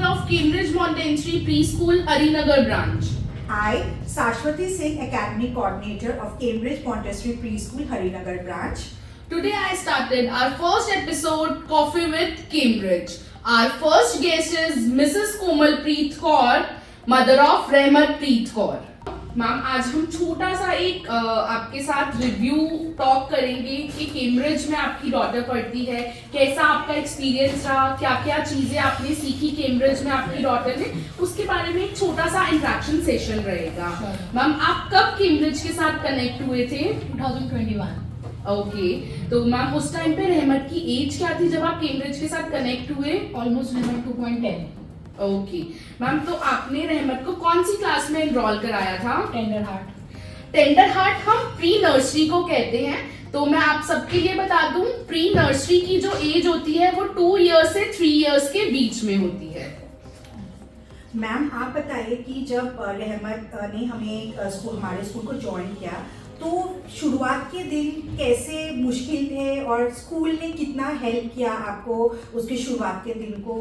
principal of Cambridge Montessori Preschool, Harinagar branch. I, Sashwati Singh, Academy Coordinator of Cambridge Montessori Preschool, Harinagar branch. Today I started our first episode, Coffee with Cambridge. Our first guest is Mrs. Komalpreet Kaur, mother of Rehmatpreet Kaur. Ma'am आज हम छोटा सा एक आपके साथ review talk करेंगे कि Cambridge में आपकी डॉटर पढ़ती है, कैसा आपका एक्सपीरियंस रहा, क्या क्या चीज़ें आपने सीखी कैम्ब्रिज में आपकी डॉटर ने, उसके बारे में एक छोटा सा इंटरेक्शन सेशन रहेगा। मैम आप कब कैम्ब्रिज के साथ कनेक्ट हुए थे? 2021। ओके, तो मैम उस टाइम पे रहमत की एज क्या थी जब आप कैम्ब्रिज के साथ कनेक्ट हुए? ऑलमोस्ट रहमत 2.10। ओके मैम, तो आपने रहमत को कौन सी क्लास में एनरोल कराया था? Tender heart. टेंडर हार्ट हम प्री नर्सरी को कहते हैं। तो मैं आप सबके लिए बता दूं, प्री नर्सरी की जो एज होती है वो 2 इयर्स से 3 इयर्स के बीच में होती है। मैम आप बताइए कि जब रहमत ने हमारे स्कूल को ज्वाइन किया तो शुरुआत के दिन कैसे मुश्किल थे और स्कूल ने कितना हेल्प किया आपको उसके शुरुआत के दिन को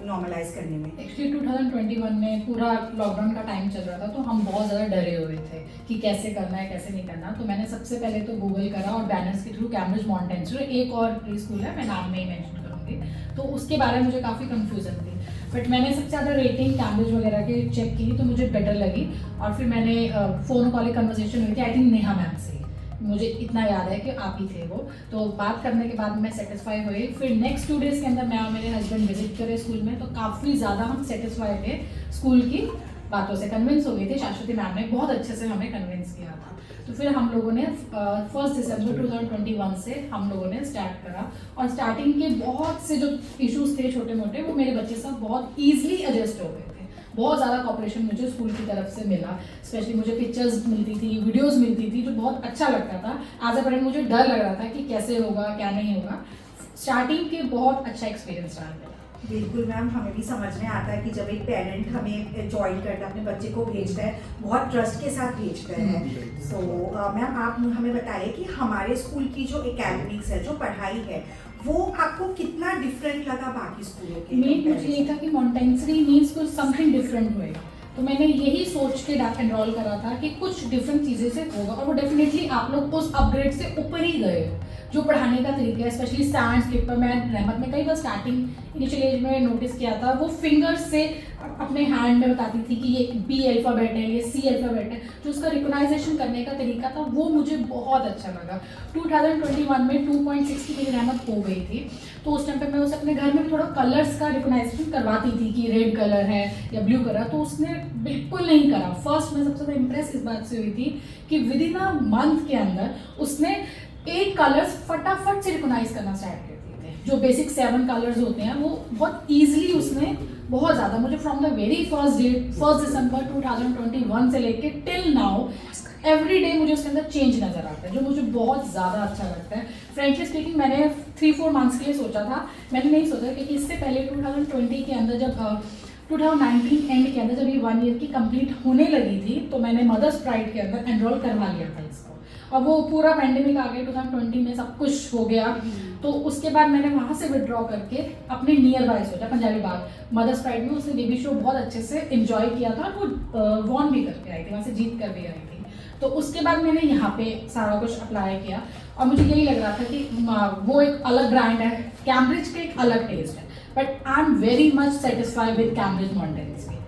नॉर्मलाइज करने में? एक्चुअली 2021 में पूरा लॉकडाउन का टाइम चल रहा था, तो हम बहुत ज़्यादा डरे हुए थे कि कैसे करना है कैसे नहीं करना। तो मैंने सबसे पहले तो गूगल करा और बैनर्स के थ्रू कैम्ब्रिज मॉन्टेसरी, एक और प्री स्कूल है, मैं नाम नहीं मेंशन करूँगी, तो उसके बारे में मुझे काफ़ी कन्फ्यूजन थी। बट मैंने सबसे ज़्यादा रेटिंग कैम्ब्रिज वगैरह की चेक की तो मुझे बेटर लगी। और फिर मैंने फ़ोन कॉल कन्वर्सेशन हुई थी, आई थिंक नेहा मैम से, मुझे इतना याद है कि आप ही थे वो। तो बात करने के बाद मैं सेटिस्फाई हुई। फिर नेक्स्ट 2 डेज़ के अंदर मैं और मेरे हस्बैंड विजिट करे स्कूल में, तो काफ़ी ज़्यादा हम सेटिस्फाई थे स्कूल की बातों से, कन्विंस हो गए थे। शाश्वती मैम ने बहुत अच्छे से हमें कन्विंस किया था। तो फिर हम लोगों ने 1 दिसंबर 2021 से हम लोगों ने स्टार्ट करा। और स्टार्टिंग के बहुत से जो इश्यूज थे छोटे मोटे, वो मेरे बच्चे सब बहुत ईजिली एडजस्ट हो गए थे। बहुत ज़्यादा कॉपरेशन मुझे स्कूल की तरफ से मिला। स्पेशली मुझे पिक्चर्स मिलती थी, वीडियोस मिलती थी, जो बहुत अच्छा लगता था। एज अ पेरेंट मुझे डर लग रहा था कि कैसे होगा क्या नहीं होगा। स्टार्टिंग के बहुत अच्छा एक्सपीरियंस रहा मेरा। बिल्कुल मैम, हमें भी समझ में आता है कि जब एक पेरेंट हमें ज्वाइन करता है, अपने बच्चे को भेजता है, बहुत ट्रस्ट के साथ भेजता है। सो मैम आप हमें बताइए कि हमारे स्कूल की जो एकेडमिक्स है, जो पढ़ाई है, वो आपको कितना डिफरेंट लगा बाकी स्कूलों के? मेन मुझे ये था कि मॉन्टेसरी मीन्स कुछ समथिंग डिफरेंट होएगा, तो मैंने यही सोच के एनरोल करा था कि कुछ डिफरेंट चीज़ें से होगा। और वो डेफिनेटली आप लोग उस अपग्रेड से ऊपर ही गए हो। जो पढ़ाने का तरीका है, स्पेशली स्टैंड्स के ऊपर, मैं रहमत में कई बार स्टार्टिंग इनिशियल एज में नोटिस किया था, वो फिंगर्स से अपने हैंड में बताती थी कि ये बी अल्फ़ाबेट है, ये सी अल्फ़ाबेट है। जो उसका रिकॉग्नाइजेशन करने का तरीका था वो मुझे बहुत अच्छा लगा। 2021 में 2.6 की मेरी रहमत हो गई थी, तो उस टाइम पे मैं उसे अपने घर में भी थोड़ा कलर्स का रिकॉग्नाइजेशन करवाती थी कि रेड कलर है या ब्लू कलर, तो उसने बिल्कुल नहीं करा। फर्स्ट मैं सबसे ज़्यादा इम्प्रेस इस बात से हुई थी कि विद इन अ मंथ के अंदर उसने 8 कलर्स फटाफट से रिकॉग्नाइज करना स्टार्ट कर दिए थे। जो बेसिक 7 कलर्स होते हैं वो बहुत ईजिली उसने बहुत ज़्यादा, मुझे from the very first date 1 दिसंबर 2021 से लेके टिल नाउ एवरी डे मुझे उसके अंदर चेंज नज़र आता है, जो मुझे बहुत ज़्यादा अच्छा लगता है। फ्रेंकली स्पीकिंग मैंने 3-4 मंथ्स के लिए सोचा था, मैंने नहीं सोचा क्योंकि इससे पहले 2020 के अंदर जब 2019 एंड के अंदर जब ये 1 ईयर की कंप्लीट होने लगी थी, तो मैंने मदर्स प्राइड के अंदर एनरोल करवा लिया था इसको। और वो पूरा पैंडेमिक आ गया 2020 में, सब कुछ हो गया, तो उसके बाद मैंने वहाँ से विड्रॉ करके अपने नियर बाय सोचा पंजाबी बाग मदर्स प्राइड में। उसने बेबी शो बहुत अच्छे से एंजॉय किया था, वो वॉन भी करके आई थी, वहाँ से जीत कर भी आई थी। तो उसके बाद मैंने यहाँ पे सारा कुछ अप्लाई किया और मुझे यही लग रहा था कि वो एक अलग ब्रांड है, कैम्ब्रिज का एक अलग टेस्ट है, but I am very much satisfied with Cambridge Montessori.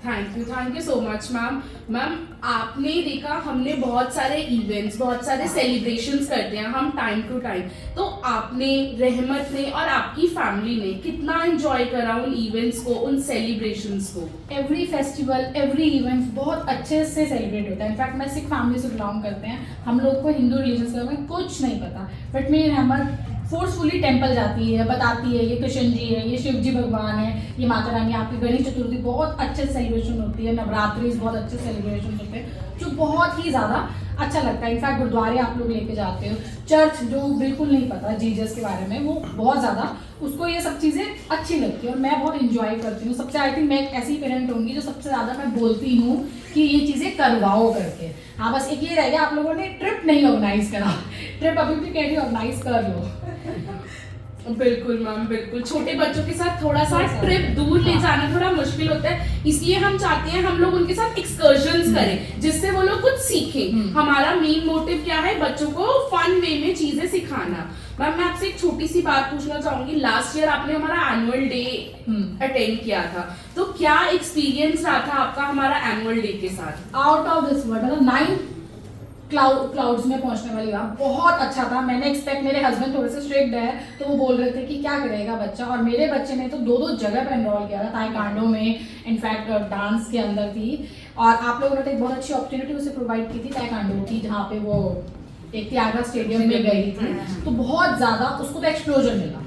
Thank you so much ma'am. Ma'am आपने देखा हमने बहुत सारे इवेंट्स, बहुत सारे सेलिब्रेशंस करते हैं हम टाइम टू टाइम, तो आपने, रहमत ने और आपकी फैमिली ने कितना एंजॉय करा उन इवेंट्स को, उन सेलिब्रेशंस को? एवरी फेस्टिवल, एवरी इवेंट बहुत अच्छे से सेलिब्रेट होता है। इनफैक्ट मैं सिख फैमिली से बिलोंग करते हैं, हम लोग को हिंदू रिलीजन के बारे में कुछ नहीं पता, बट मेरी रहमत फोर्सफुली टेंपल जाती है, बताती है ये कृष्ण जी है, ये शिव जी भगवान है, ये माता रानी, आपकी गणेश चतुर्थी बहुत अच्छे सेलिब्रेशन होती है, नवरात्रि बहुत अच्छे सेलिब्रेशन होते हैं, जो बहुत ही ज़्यादा अच्छा लगता है। इनफैक्ट गुरुद्वारे आप लोग लेके जाते हो, चर्च जो बिल्कुल नहीं पता जीजस के बारे में, वो बहुत ज़्यादा उसको ये सब चीज़ें अच्छी लगती है और मैं बहुत इंजॉय करती हूँ। सबसे आई थिंक मैं एक ऐसी पेरेंट होंगी जो सबसे ज़्यादा मैं बोलती हूँ कि ये चीज़ें करवाओ करके। हाँ बस एक ये रह गया, आप लोगों ने ट्रिप नहीं ऑर्गेनाइज करा, ट्रिप अभी भी कह रही ऑर्गेनाइज कर लो। बिल्कुल मैम, बिल्कुल। छोटे बच्चों के साथ थोड़ा सा ट्रिप दूर ले जाना थोड़ा मुश्किल होता है, इसलिए हम चाहते हैं हम लोग उनके साथ एक्सकर्जन्स करें जिससे वो लोग कुछ सीखें। हमारा मेन मोटिव क्या है, बच्चों को फन वे में चीजें सिखाना। मैम मैं आपसे एक छोटी सी बात पूछना चाहूंगी, लास्ट ईयर आपने हमारा एनुअल डे अटेंड किया था, तो क्या एक्सपीरियंस रहा था आपका हमारा एनुअल डे के साथ? आउट ऑफ दिस वर्ल्ड, मतलब 9 क्लाउड्स में पहुंचने वाली बात, बहुत अच्छा था। मैंने एक्सपेक्ट, मेरे हस्बैंड थोड़े से स्ट्रिक्ट है तो वो बोल रहे थे कि क्या करेगा बच्चा, और मेरे बच्चे ने तो 2 जगह पे एनरोल किया था, ताइक्वांडो में, इनफैक्ट डांस के अंदर थी, और आप लोगों ने तो एक बहुत अच्छी अपॉर्चुनिटी उसे प्रोवाइड की थी ताइक्वांडो की, जहाँ पे वो एक त्यागा स्टेडियम में गई थी, तो बहुत ज़्यादा उसको तो एक्सप्लोजर मिला।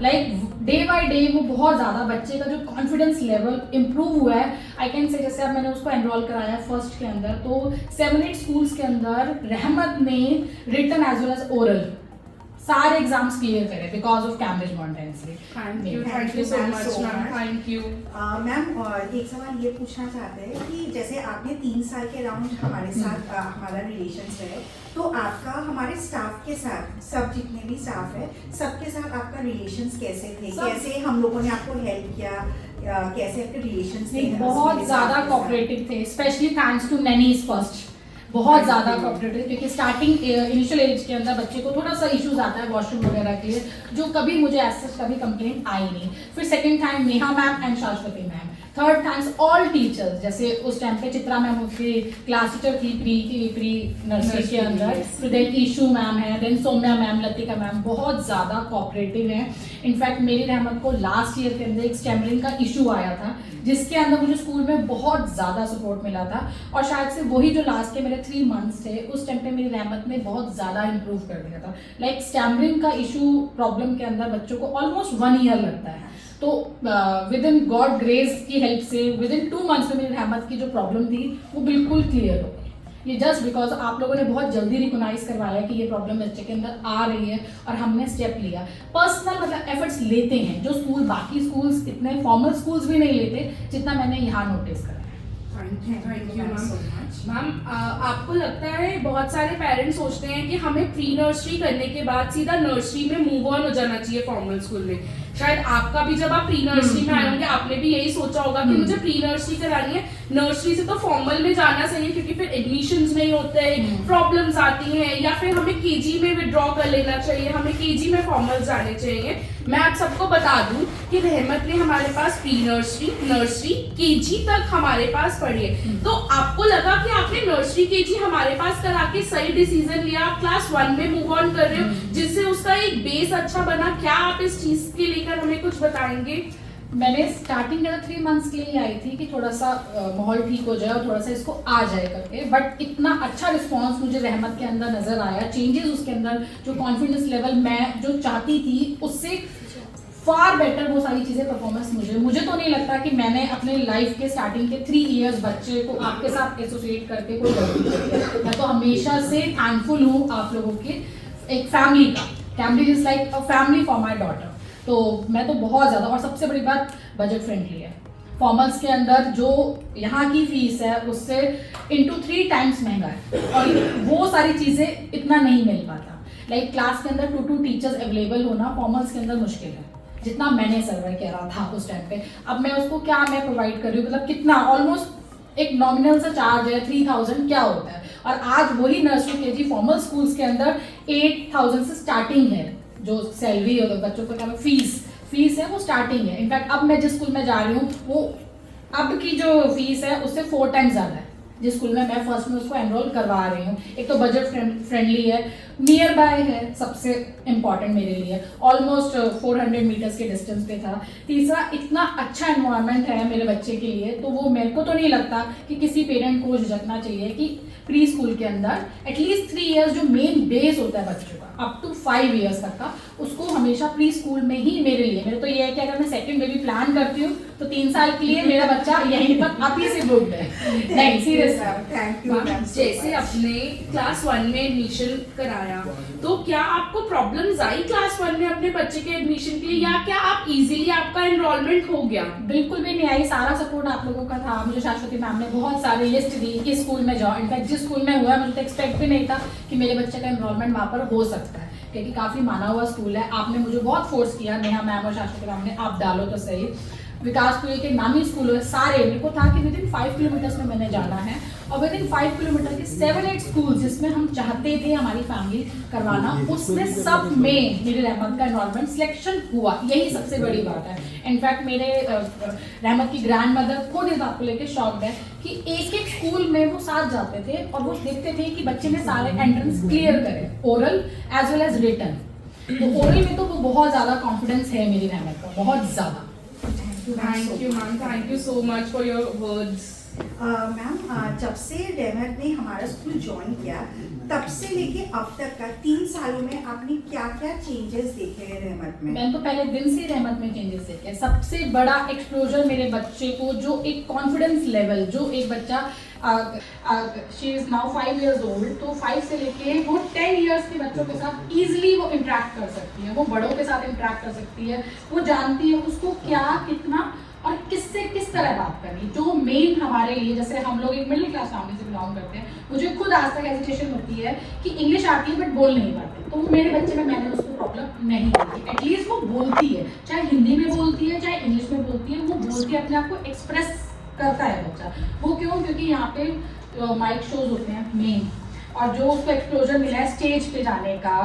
लाइक डे बाय डे वो बहुत ज़्यादा बच्चे का जो कॉन्फिडेंस लेवल इम्प्रूव हुआ है। आई कैन से, जैसे अब मैंने उसको एनरोल कराया फर्स्ट के अंदर, तो 7-8 स्कूल्स के अंदर रहमत ने written as well as oral सारे एग्जाम्स क्लियर करे because of Cambridge Montessori. Thank you so much ma'am, thank you ma'am. और एक सवाल ये पूछना चाहते हैं कि जैसे आपने 3 साल के राउंड हमारे साथ हमारा रिलेशन है, तो आपका हमारे स्टाफ के साथ, सब जितने भी स्टाफ है सबके साथ आपका रिलेशंस कैसे थे, कैसे हम लोगों ने आपको हेल्प किया, कैसे आपके रिलेशंस थे? बहुत ज़्यादा कोऑपरेटिव थे, specially thanks to nannies first, बहुत ज़्यादा कोऑपरेटिव, क्योंकि स्टार्टिंग इनिशियल एज के अंदर बच्चे को थोड़ा सा इश्यूज आता है वॉशरूम वगैरह के लिए, जो कभी मुझे ऐसा कभी कंप्लेंट आई नहीं। फिर second time Neha ma'am and Shashwati ma'am, third thanks all teachers, जैसे उस टाइम पे चित्रा मैम उसकी क्लास टीचर थी प्री नर्सरी के अंदर, फिर देन ईशू मैम है, then Saumya ma'am, Latika ma'am, बहुत ज़्यादा कोऑपरेटिव हैं। इनफैक्ट मेरी रहमत को लास्ट ईयर के अंदर एक स्टैमरिंग का इशू आया था, जिसके अंदर मुझे स्कूल में बहुत ज़्यादा सपोर्ट मिला था, और शायद से वही जो लास्ट के मेरे 3 मंथ्स थे, उस टाइम पे मेरी रहमत ने बहुत ज़्यादा इंप्रूव कर दिया था। लाइक स्टैमरिंग का इशू प्रॉब्लम के अंदर बच्चों को ऑलमोस्ट 1 ईयर लगता है, तो विद इन गॉड ग्रेस की हेल्प से विद इन 2 मंथ्स में मेरी रहमत की जो प्रॉब्लम थी वो बिल्कुल क्लियर हो गई। ये जस्ट बिकॉज आप लोगों ने बहुत जल्दी रिकॉग्नाइज करवाया कि ये प्रॉब्लम बच्चे के अंदर आ रही है, और हमने स्टेप लिया, पर्सनल मतलब एफर्ट्स लेते हैं, जो स्कूल बाकी स्कूल्स इतने फॉर्मल स्कूल्स भी नहीं लेते जितना मैंने यहाँ नोटिस करा। Thank you ma'am. आपको लगता है बहुत सारे पेरेंट्स सोचते हैं कि हमें प्री नर्सरी करने के बाद सीधा नर्सरी में मूव ऑन हो जाना चाहिए फॉर्मल स्कूल में, शायद आपका भी जब आप प्री नर्सरी में आए होंगे आपने भी यही सोचा होगा कि मुझे प्री नर्सरी करानी है, नर्सरी से तो फॉर्मल में जाना चाहिए क्योंकि फिर एडमिशंस नहीं होते, प्रॉब्लम्स आती हैं, या फिर हमें केजी में विड्रॉ कर लेना चाहिए, हमें केजी में फॉर्मल जाने चाहिए। मैं आप सबको बता दूं कि रहमत ने हमारे पास प्री नर्सरी, नर्सरी, केजी तक हमारे पास पढ़ी है, तो आपको लगा कि आपने नर्सरी केजी हमारे पास करा के सही डिसीजन लिया, आप क्लास 1 में मूव ऑन कर रहे हो जिससे उसका एक बेस अच्छा बना, क्या आप इस चीज के लेकर हमें कुछ बताएंगे? मैंने स्टार्टिंग में 3 मंथ्स के लिए आई थी कि थोड़ा सा माहौल ठीक हो जाए और थोड़ा सा इसको आ जाए करके, बट इतना अच्छा रिस्पांस मुझे रहमत के अंदर नजर आया, चेंजेस उसके अंदर, जो कॉन्फिडेंस लेवल मैं जो चाहती थी उससे फार बेटर वो सारी चीज़ें परफॉर्मेंस मुझे तो नहीं लगता कि मैंने अपने लाइफ के स्टार्टिंग के 3 इयर्स बच्चे को आपके साथ एसोसिएट करके कोई गलती करी है। मैं तो हमेशा से थैंकफुल हूँ आप लोगों के एक फैमिली का, Cambridge is like a family for my daughter, तो मैं तो बहुत ज़्यादा, और सबसे बड़ी बात बजट फ्रेंडली है। फॉर्मल्स के अंदर जो यहाँ की फीस है उससे into 3 टाइम्स महंगा है, और वो सारी चीज़ें इतना नहीं मिल पाता। लाइक क्लास के अंदर 2 टीचर्स अवेलेबल होना फॉर्मल्स के अंदर मुश्किल है, जितना मैंने सर्वे करा था उस टाइम पे। अब मैं उसको क्या मैं प्रोवाइड कर रही हूँ, मतलब कितना ऑलमोस्ट एक नॉमिनल सा चार्ज है 3000 क्या होता है, और आज वही नर्सरी केजी फॉर्मल स्कूल्स के अंदर 8000 से स्टार्टिंग है, जो सैलरी और बच्चों को क्या फीस है वो स्टार्टिंग है। इनफैक्ट अब मैं जिस स्कूल में जा रही हूँ वो अब की जो फीस है उससे 4 टाइम्स ज़्यादा है जिस स्कूल में मैं फर्स्ट में उसको एनरोल करवा रही हूँ। एक तो बजट फ्रेंडली है, नियर बाय है, सबसे इम्पॉर्टेंट मेरे लिए, ऑलमोस्ट 400 मीटर्स के डिस्टेंस पे था। तीसरा, इतना अच्छा एनवायरनमेंट है मेरे बच्चे के लिए, तो वो मेरे को तो नहीं लगता कि किसी पेरेंट को झिझकना चाहिए कि प्री स्कूल के अंदर एटलीस्ट 3 इयर्स जो मेन बेस होता है बच्चों का अप टू 5 इयर्स तक का, उसको हमेशा प्री स्कूल में ही मेरे तो ये है कि अगर मैं सेकंड बेबी प्लान करती हूँ तो 3 साल के लिए मेरा बच्चा यहीं तक आप ही से बुक्ड है। नहीं सीरियस, थैंक यू। जैसे अपने क्लास 1 में एडमिशन कराया आया, तो क्या आपको प्रॉब्लम्स आई क्लास 1 में अपने बच्चे के एडमिशन के लिए, या क्या आप इजीली आपका एनरोलमेंट हो गया? बिल्कुल भी नहीं आई, सारा सपोर्ट आप लोगों का था। मुझे शाश्वती मैम ने बहुत सारी लिस्ट दी कि स्कूल में जाओ। इनफैक्ट जिस स्कूल में हुआ मुझे तो एक्सपेक्ट भी नहीं था कि मेरे बच्चे का एनरोलमेंट वहाँ पर हो सकता है, क्योंकि काफ़ी माना हुआ स्कूल है। आपने मुझे बहुत फोर्स किया, नेहा मैम और शाश्वती मैम ने, आप डालो तो सही। विकासपुरी के नामी स्कूल है सारे, मेरे को था कि विद इन 5 किलोमीटर्स में मैंने जाना है, और विद इन 5 किलोमीटर के 7-8 स्कूल जिसमें हम चाहते थे हमारी फैमिली करवाना, उसमें सब में मेरे रहमत का एनरोलमेंट सिलेक्शन हुआ। यही सबसे बड़ी बात है। इनफैक्ट मेरे रहमत की ग्रैंड मदर खुद इस बात को लेकर शॉक्ड है कि एक एक स्कूल में वो साथ जाते थे और वो देखते थे कि बच्चे ने सारे एंट्रेंस क्लियर करे, oral as well as written. तो ओरल में तो वो बहुत ज़्यादा कॉन्फिडेंस है मेरी रहमत का, बहुत ज़्यादा। Thank you ma'am, thank you so much for your words. Ma'am जब से रहमत ने हमारा स्कूल ज्वाइन किया, तब से लेके अब तक का 3 सालों में आपने क्या क्या चेंजेस देखे हैं रहमत में? मैंने तो पहले दिन से रहमत में चेंजेस देखे। सबसे बड़ा एक्सप्लोजर मेरे बच्चे को, जो एक कॉन्फिडेंस लेवल, जो एक बच्चा she is now 5 years old, तो 5 से लेके वो 10 years के बच्चों के साथ इजीली वो इंटरेक्ट कर सकती है, वो बड़ों के साथ इंटरेक्ट कर सकती है, वो जानती है उसको क्या, कितना और किससे किस तरह बात करनी। जो मेन हमारे लिए, जैसे हम लोग एक मिडिल क्लास फैमिली से बिलोंग करते हैं, मुझे खुद आज तक हेजिटेशन होती है कि इंग्लिश आती है बट बोल नहीं पाते, तो मेरे बच्चे में मैंने उसको प्रॉब्लम नहीं देखी। एटलीस्ट वो बोलती है, चाहे हिंदी में बोलती है चाहे इंग्लिश में बोलती है, वो बोलती है, अपने आप को एक्सप्रेस करता है बच्चा। वो क्यों? क्योंकि यहाँ पे माइक शोज होते हैं मेन, और जो उसको एक्सप्लोजर मिला है स्टेज पे जाने का,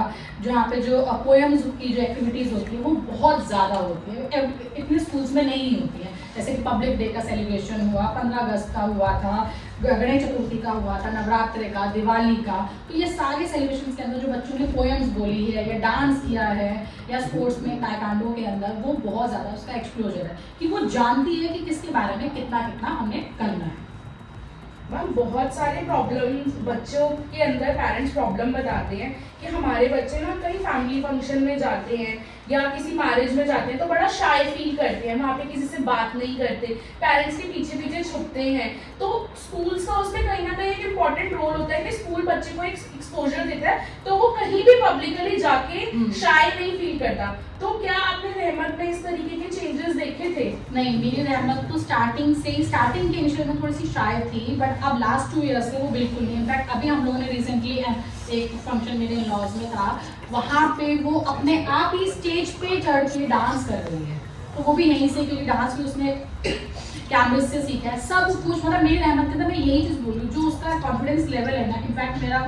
जो यहाँ पे जो पोएम्स की जो एक्टिविटीज़ होती है वो बहुत ज़्यादा होती है, इतने स्कूल्स में नहीं होती है। जैसे कि पब्लिक डे का सेलिब्रेशन हुआ, 15 अगस्त का हुआ था, गणेश चतुर्थी का हुआ था, नवरात्रि का, दिवाली का, तो ये सारे सेलिब्रेशन के अंदर जो बच्चों ने पोएम्स बोली है या डांस किया है या स्पोर्ट्स में ताइक्वांडो के अंदर, वो बहुत ज़्यादा उसका एक्सप्लोजर है कि वो जानती है कि किसके बारे में कितना कितना हमें करना है। मैम बहुत सारे प्रॉब्लम्स बच्चों के अंदर पेरेंट्स प्रॉब्लम बताते हैं कि हमारे बच्चे ना कहीं फैमिली फंक्शन में जाते हैं या किसी मैरिज में जाते हैं तो बड़ा शाय फील करते हैं, वहाँ पे किसी से बात नहीं करते, पेरेंट्स के पीछे पीछे छुपते हैं। तो स्कूल्स का उसमें कहीं ना कहीं एक इम्पॉर्टेंट रोल होता है कि स्कूल बच्चे को एक एक्सपोजर देता है तो वो कहीं भी पब्लिकली जाके शाय नहीं फील करता। तो क्या आपने रहमत में इस तरीके के चेंजेस देखे थे? नहीं, मेरी रहमत तो स्टार्टिंग के इनिशियल में थोड़ी सी शाय थी, बट अब लास्ट 2 years से वो बिल्कुल नहीं। इनफैक्ट अभी हम लोगों ने रिसेंटली एक फंक्शन मेरे इन-लॉज में था, वहाँ पे वो अपने आप ही स्टेज पे चढ़ के डांस कर रही है, तो वो भी यहीं से, क्योंकि डांस भी उसने कैमरे से सीखा है, सब कुछ। मतलब मेरी रहमत के अंदर मैं यही चीज़ बोल रही हूँ, जो उसका कॉन्फिडेंस लेवल है ना। इनफैक्ट मेरा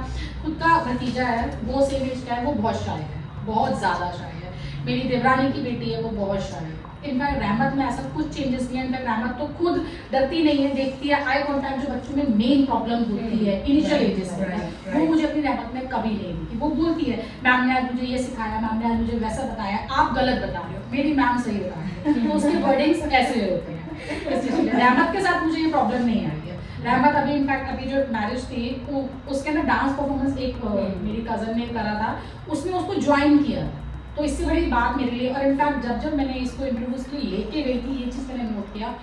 खुद का भतीजा है, वो सेम एज का है, वो बहुत शाय है, बहुत ज़्यादा शाय है। मेरी देवरानी की बेटी है, वो बहुत शाय है। इनफैक्ट रहमत में ऐसा कुछ चेंजेस नहीं है। इनफैक्ट रहमत तो खुद डरती नहीं है, देखती है। आई कॉन्टैक्ट जो बच्चों में मेन प्रॉब्लम होती है इनिशियल एजेस में, वो मुझे अपनी रहमत में कभी नहीं दिखी। वो बोलती है मैम ने आज मुझे ये सिखाया, मैम ने आज मुझे वैसा बताया, आप गलत बता रहे हो, मेरी मैम सही बता रही है, तो उसके वर्डिंग्स ऐसे होते हैं। रहमत के साथ मुझे ये प्रॉब्लम नहीं आई है। रहमत अभी इनफैक्ट अभी जो मैरिज थी उसके अंदर डांस परफॉर्मेंस एक मेरी कज़न ने करा था, उसने उसको ज्वाइन किया, तो इससे बड़ी बात मेरे लिए। और इनफैक्ट जब मैंने इसको इंटरव्यूज के लिए लेके गई थी, ये चीज़ मैंने नोट किया,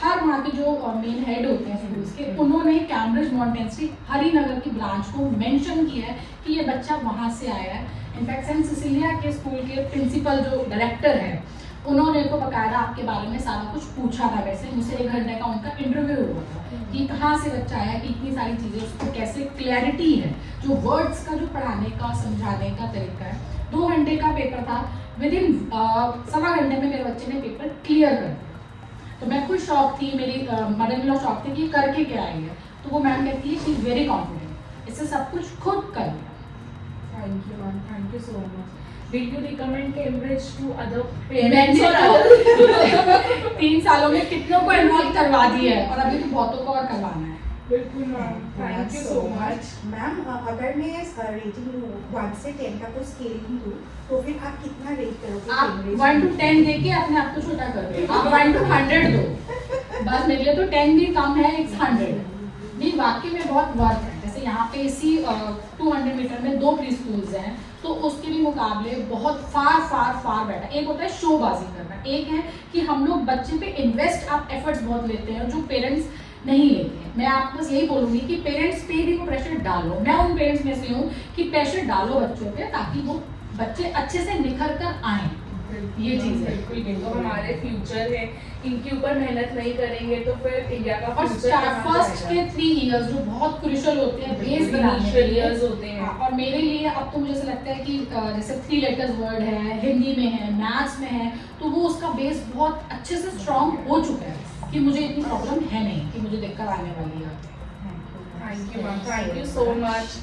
हर वहाँ के जो मेन हेड होते हैं स्कूल्स के, उन्होंने कैम्ब्रिज मॉन्टेंसरी हरिनगर की ब्रांच को मेंशन किया है कि ये बच्चा वहाँ से आया है। इनफैक्ट सेंट सिसिलिया के स्कूल के प्रिंसिपल जो डायरेक्टर है, उन्होंने को बकायदा आपके बारे में सारा कुछ पूछा था। वैसे मुझसे 1 घंटे का उनका इंटरव्यू हुआ था कि कहाँ से बच्चा आया, कि इतनी सारी चीज़ें, उसको कैसे क्लैरिटी है, जो वर्ड्स का जो पढ़ाने का समझाने का तरीका है। 2 घंटे का पेपर था, विद इन 1.25 घंटे में मेरे बच्चे ने पेपर क्लियर कर दिया। तो मैं खुद शॉक थी, मेरी मदर इन लॉ शॉक थी कि करके क्या आई है। तो वो मैम कहती है शी इज वेरी कॉन्फिडेंट, इससे सब कुछ खुद कर लिया। Thank you ma'am, thank you so much. Will you recommend Cambridge to other मैंने parents? तो 3 सालों में कितनों को इन्वॉल्व करवा दिया है और अभी तो बहुतों को और करवाना है। बिल्कुल ma'am, thank you so much. Ma'am अगर मैं रेटिंग दूँ 1 से 10 का कोई स्केलिंग दूँ तो फिर आप कितना रेट करोगे? आप 1 to 10 देके अपने आप को छोटा कर दो, आप 1 to 100 दो, बस मेरे लिए तो 10 भी कम है, it's 100। नहीं, वाकई में बहुत वर्थ है। जैसे यहाँ पे इसी 200 मीटर में 2 प्री स्कूल्स हैं, तो उसके भी मुकाबले बहुत फार बेटर। एक होता है शोबाजी करना, एक है कि हम लोग बच्चे पे इन्वेस्ट, आप एफर्ट्स बहुत लेते हैं, जो पेरेंट्स नहीं लेते हैं। मैं आपको बस यही बोलूंगी कि पेरेंट्स पे भी वो प्रेशर डालो। मैं उन पेरेंट्स में से हूँ कि प्रेशर डालो बच्चों पे, ताकि वो बच्चे अच्छे से निखर कर आए। ये चीज़ है। बिल्कुल बिल्कुल, हमारे फ्यूचर है, इनके ऊपर मेहनत नहीं करेंगे तो फिर इंडिया का और फ्यूचर फर्स्ट के 3 इयर्स जो बहुत क्रुशियल होते हैं बेस बनाने के इनिशियल लिए इयर्स होते हैं। हाँ, और मेरे लिए अब तो मुझे ऐसा लगता है कि जैसे 3 लेटर्स वर्ड है, हिंदी में है, मैथ्स में है, तो वो उसका बेस बहुत अच्छे से स्ट्रांग हो चुका है कि मुझे इतनी प्रॉब्लम है नहीं कि मुझे दिक्कत आने वाली है। Thank you ma'am, thank you so much.